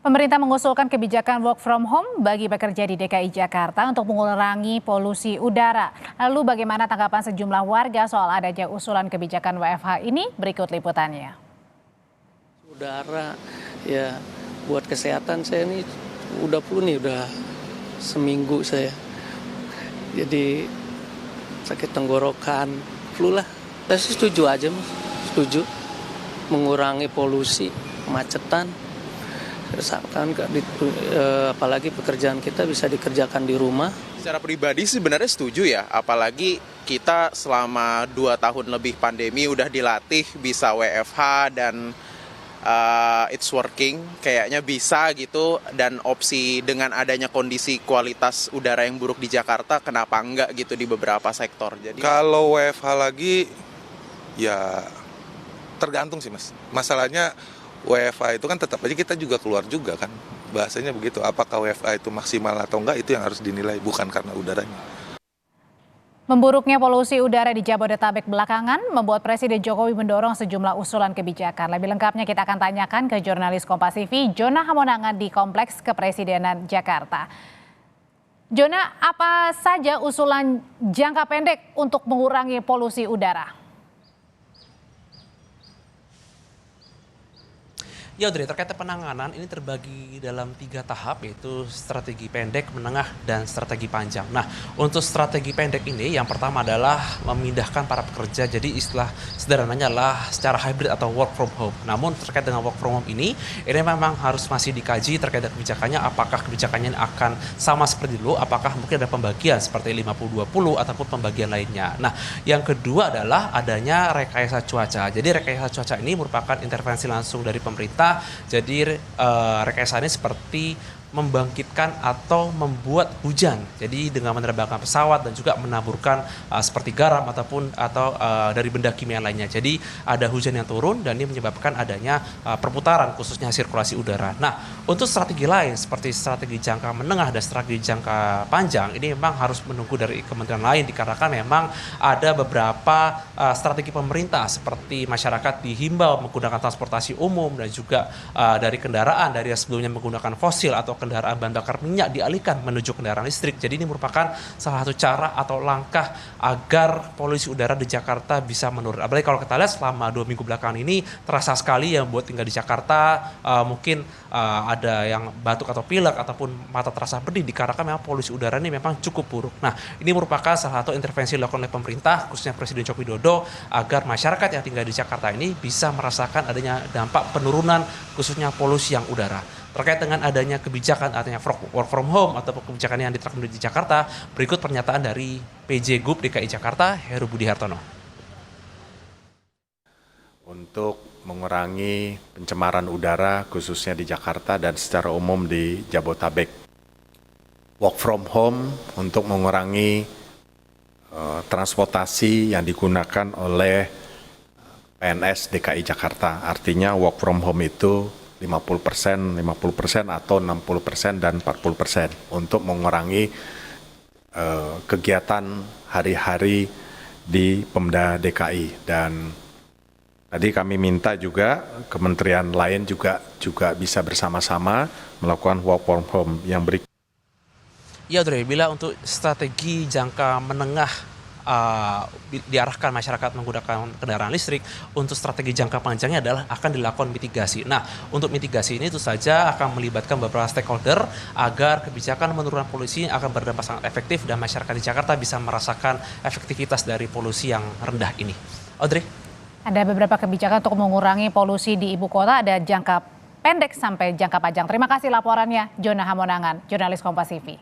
Pemerintah mengusulkan kebijakan work from home bagi pekerja di DKI Jakarta untuk mengurangi polusi udara. Lalu bagaimana tanggapan sejumlah warga soal adanya usulan kebijakan WFH ini? Berikut liputannya. Udara ya buat kesehatan saya nih udah flu nih, udah seminggu saya. Jadi sakit tenggorokan, flu lah. Saya sih setuju aja mas, setuju mengurangi polusi, kemacetan. Kan apalagi pekerjaan kita bisa dikerjakan di rumah. Secara pribadi sebenarnya setuju ya, apalagi kita selama 2 tahun lebih pandemi udah dilatih bisa WFH dan it's working, kayaknya bisa gitu. Dan opsi dengan adanya kondisi kualitas udara yang buruk di Jakarta, kenapa enggak gitu di beberapa sektor. Jadi kalau WFH lagi ya tergantung sih mas, masalahnya WFH itu kan tetap aja kita juga keluar juga kan, bahasanya begitu. Apakah WFH itu maksimal atau enggak, itu yang harus dinilai, bukan karena udaranya. Memburuknya polusi udara di Jabodetabek belakangan membuat Presiden Jokowi mendorong sejumlah usulan kebijakan. Lebih lengkapnya kita akan tanyakan ke jurnalis Kompas TV, Jona Hamonangan di Kompleks Kepresidenan Jakarta. Jona, apa saja usulan jangka pendek untuk mengurangi polusi udara? Ya Audrey, terkait penanganan ini terbagi dalam 3 tahap, yaitu strategi pendek, menengah, dan strategi panjang. Nah, untuk strategi pendek ini yang pertama adalah memindahkan para pekerja, jadi istilah sederhananya adalah secara hybrid atau work from home. Namun terkait dengan work from home ini memang harus masih dikaji terkait dengan kebijakannya, apakah kebijakannya akan sama seperti dulu, apakah mungkin ada pembagian seperti 50-20 ataupun pembagian lainnya. Nah, yang kedua adalah adanya rekayasa cuaca. Jadi rekayasa cuaca ini merupakan intervensi langsung dari pemerintah. Jadi rekayasa ini seperti membangkitkan atau membuat hujan. Jadi dengan menerbangkan pesawat dan juga menaburkan seperti garam atau dari benda kimia lainnya. Jadi ada hujan yang turun dan ini menyebabkan adanya perputaran khususnya sirkulasi udara. Nah, untuk strategi lain seperti strategi jangka menengah dan strategi jangka panjang ini memang harus menunggu dari kementerian lain, dikarenakan memang ada beberapa strategi pemerintah seperti masyarakat dihimbau menggunakan transportasi umum dan juga dari kendaraan dari yang sebelumnya menggunakan fosil atau kendaraan bahan bakar minyak dialihkan menuju kendaraan listrik. Jadi ini merupakan salah satu cara atau langkah agar polusi udara di Jakarta bisa menurun. Apalagi kalau kita lihat selama 2 minggu belakangan ini terasa sekali yang buat tinggal di Jakarta mungkin ada yang batuk atau pilek ataupun mata terasa pedih dikarenakan memang polusi udara ini memang cukup buruk. Nah, ini merupakan salah satu intervensi dilakukan oleh pemerintah khususnya Presiden Joko Widodo agar masyarakat yang tinggal di Jakarta ini bisa merasakan adanya dampak penurunan khususnya polusi yang udara. Terkait dengan adanya kebijakan artinya work from home atau kebijakan yang diterapkan di Jakarta, berikut pernyataan dari PJ Gub DKI Jakarta, Heru Budi Hartono. Untuk mengurangi pencemaran udara khususnya di Jakarta dan secara umum di Jabodetabek. Work from home untuk mengurangi transportasi yang digunakan oleh PNS DKI Jakarta. Artinya work from home itu 50% atau 60% dan 40% untuk mengurangi kegiatan hari-hari di Pemda DKI. Dan tadi kami minta juga kementerian lain juga bisa bersama-sama melakukan work from home yang berikut. Ya Audrey, bila untuk strategi jangka menengah diarahkan masyarakat menggunakan kendaraan listrik, untuk strategi jangka panjangnya adalah akan dilakukan mitigasi. Nah, untuk mitigasi ini itu saja akan melibatkan beberapa stakeholder agar kebijakan menurunkan polusi akan berdampak sangat efektif dan masyarakat di Jakarta bisa merasakan efektivitas dari polusi yang rendah ini. Audrey? Ada beberapa kebijakan untuk mengurangi polusi di ibu kota, ada jangka pendek sampai jangka panjang. Terima kasih laporannya, Jona Hamonangan, jurnalis Kompas TV.